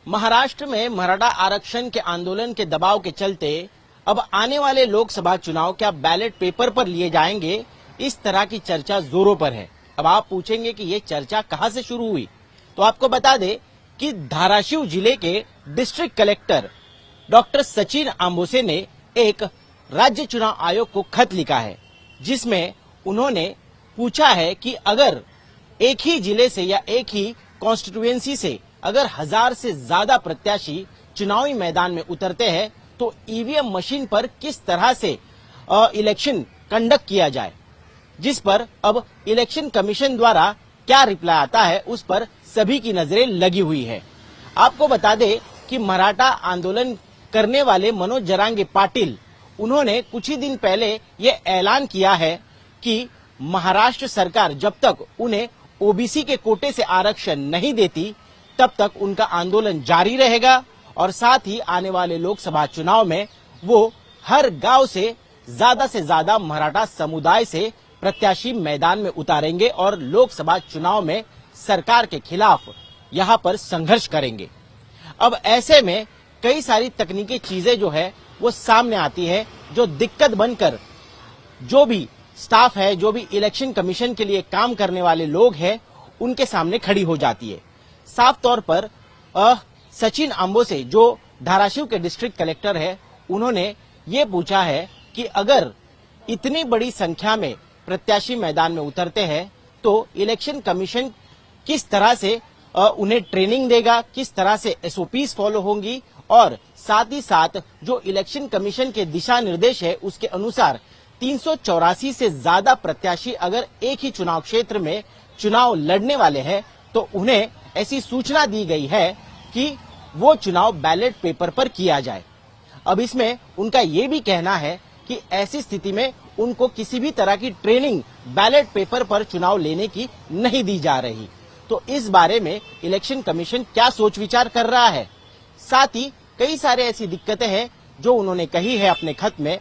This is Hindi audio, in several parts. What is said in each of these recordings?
महाराष्ट्र में मराठा आरक्षण के आंदोलन के दबाव के चलते अब आने वाले लोकसभा चुनाव क्या बैलेट पेपर पर लिए जाएंगे, इस तरह की चर्चा जोरों पर है। अब आप पूछेंगे कि ये चर्चा कहां से शुरू हुई, तो आपको बता दें कि धाराशिव जिले के डिस्ट्रिक्ट कलेक्टर डॉक्टर सचिन आंबोसे ने एक राज्य चुनाव आयोग को खत लिखा है, जिसमें उन्होंने पूछा है कि अगर एक ही जिले से या एक ही कॉन्स्टिट्यूएंसी से अगर 1000 से ज्यादा प्रत्याशी चुनावी मैदान में उतरते हैं तो ईवीएम मशीन पर किस तरह से इलेक्शन कंडक्ट किया जाए, जिस पर अब इलेक्शन कमीशन द्वारा क्या रिप्लाई आता है उस पर सभी की नजरें लगी हुई है। आपको बता दें कि मराठा आंदोलन करने वाले मनोज जरांगे पाटिल, उन्होंने कुछ ही दिन पहले ये ऐलान किया है कि महाराष्ट्र सरकार जब तक उन्हें ओबीसी के कोटे से आरक्षण नहीं देती तब तक उनका आंदोलन जारी रहेगा और साथ ही आने वाले लोकसभा चुनाव में वो हर गांव से ज्यादा मराठा समुदाय से प्रत्याशी मैदान में उतारेंगे और लोकसभा चुनाव में सरकार के खिलाफ यहां पर संघर्ष करेंगे। अब ऐसे में कई सारी तकनीकी चीजें जो है वो सामने आती है, जो दिक्कत बनकर जो भी स्टाफ है, जो भी इलेक्शन कमीशन के लिए काम करने वाले लोग हैं, उनके सामने खड़ी हो जाती है। साफ तौर पर सचिन आंबोसे, जो धाराशिव के डिस्ट्रिक्ट कलेक्टर है, उन्होंने ये पूछा है कि अगर इतनी बड़ी संख्या में प्रत्याशी मैदान में उतरते हैं तो इलेक्शन कमीशन किस तरह से उन्हें ट्रेनिंग देगा, किस तरह से एसओपीज फॉलो होंगी और साथ ही साथ जो इलेक्शन कमीशन के दिशा निर्देश है उसके अनुसार 384 से ज्यादा प्रत्याशी अगर एक ही चुनाव क्षेत्र में चुनाव लड़ने वाले हैं तो उन्हें ऐसी सूचना दी गई है कि वो चुनाव बैलेट पेपर पर किया जाए। अब इसमें उनका ये भी कहना है कि ऐसी स्थिति में उनको किसी भी तरह की ट्रेनिंग बैलेट पेपर पर चुनाव लेने की नहीं दी जा रही। तो इस बारे में इलेक्शन कमीशन क्या सोच विचार कर रहा है, साथ ही कई सारे ऐसी दिक्कतें हैं जो उन्होंने कही है अपने खत में।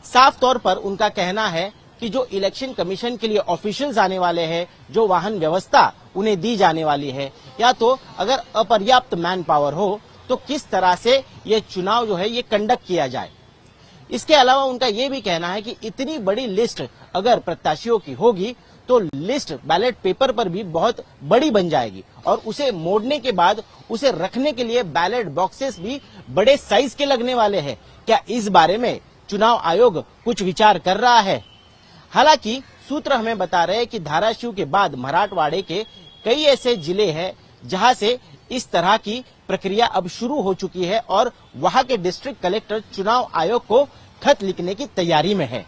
साफ तौर पर उनका कहना है कि जो इलेक्शन कमीशन के लिए ऑफिशियल्स आने वाले हैं, जो वाहन व्यवस्था उन्हें दी जाने वाली है, या तो अगर अपर्याप्त मैन पावर हो तो किस तरह से ये चुनाव जो है ये कंडक्ट किया जाए। इसके अलावा उनका ये भी कहना है कि इतनी बड़ी लिस्ट अगर प्रत्याशियों की होगी तो लिस्ट बैलेट पेपर पर भी बहुत बड़ी बन जाएगी और उसे मोड़ने के बाद उसे रखने के लिए बैलेट बॉक्सेस भी बड़े साइज के लगने वाले हैं। क्या इस बारे में चुनाव आयोग कुछ विचार कर रहा है? हालांकि सूत्र हमें बता रहे हैं कि धाराशिव के बाद मराठवाड़े के कई ऐसे जिले हैं जहां से इस तरह की प्रक्रिया अब शुरू हो चुकी है और वहां के डिस्ट्रिक्ट कलेक्टर चुनाव आयोग को खत लिखने की तैयारी में है।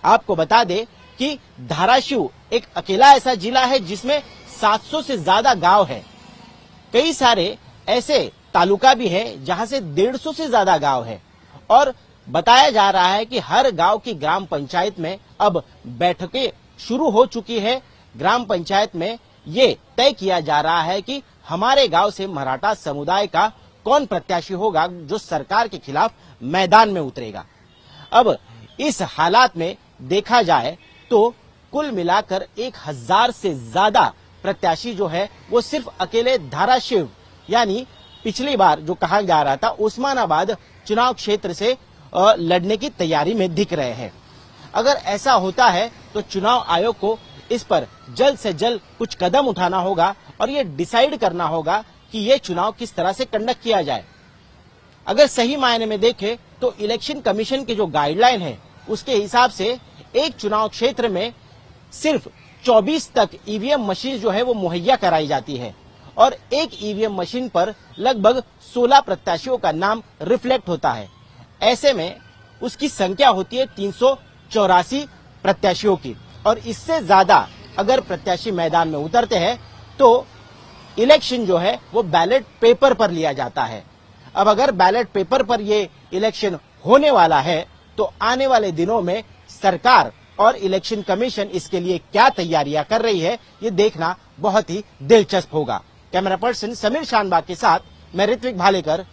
आपको बता दें कि धाराशिव एक अकेला ऐसा जिला है जिसमें 700 से ज्यादा गांव है। कई सारे ऐसे तालुका भी है जहां से 150 से ज्यादा गांव है और बताया जा रहा है कि हर गांव की ग्राम पंचायत में अब बैठकें शुरू हो चुकी है। ग्राम पंचायत में ये तय किया जा रहा है कि हमारे गांव से मराठा समुदाय का कौन प्रत्याशी होगा जो सरकार के खिलाफ मैदान में उतरेगा। अब इस हालात में देखा जाए तो कुल मिलाकर 1000 से ज्यादा प्रत्याशी जो है वो सिर्फ अकेले धाराशिव यानी पिछली बार जो कहा जा रहा था उस्मानाबाद चुनाव क्षेत्र से लड़ने की तैयारी में दिख रहे हैं। अगर ऐसा होता है तो चुनाव आयोग को इस पर जल्द से जल्द कुछ कदम उठाना होगा और ये डिसाइड करना होगा कि ये चुनाव किस तरह से कंडक्ट किया जाए। अगर सही मायने में देखें तो इलेक्शन कमीशन की जो गाइडलाइन है उसके हिसाब से एक चुनाव क्षेत्र में सिर्फ 24 तक ईवीएम मशीन जो है वो मुहैया कराई जाती है और एक ईवीएम मशीन पर लगभग 16 प्रत्याशियों का नाम रिफ्लेक्ट होता है। ऐसे में उसकी संख्या होती है 384 प्रत्याशियों की और इससे ज्यादा अगर प्रत्याशी मैदान में उतरते हैं तो इलेक्शन जो है वो बैलेट पेपर पर लिया जाता है। अब अगर बैलेट पेपर पर ये इलेक्शन होने वाला है तो आने वाले दिनों में सरकार और इलेक्शन कमीशन इसके लिए क्या तैयारियां कर रही है ये देखना बहुत ही दिलचस्प होगा। कैमरा पर्सन समीर शानबाग के साथ मैं ऋत्विक भालेकर,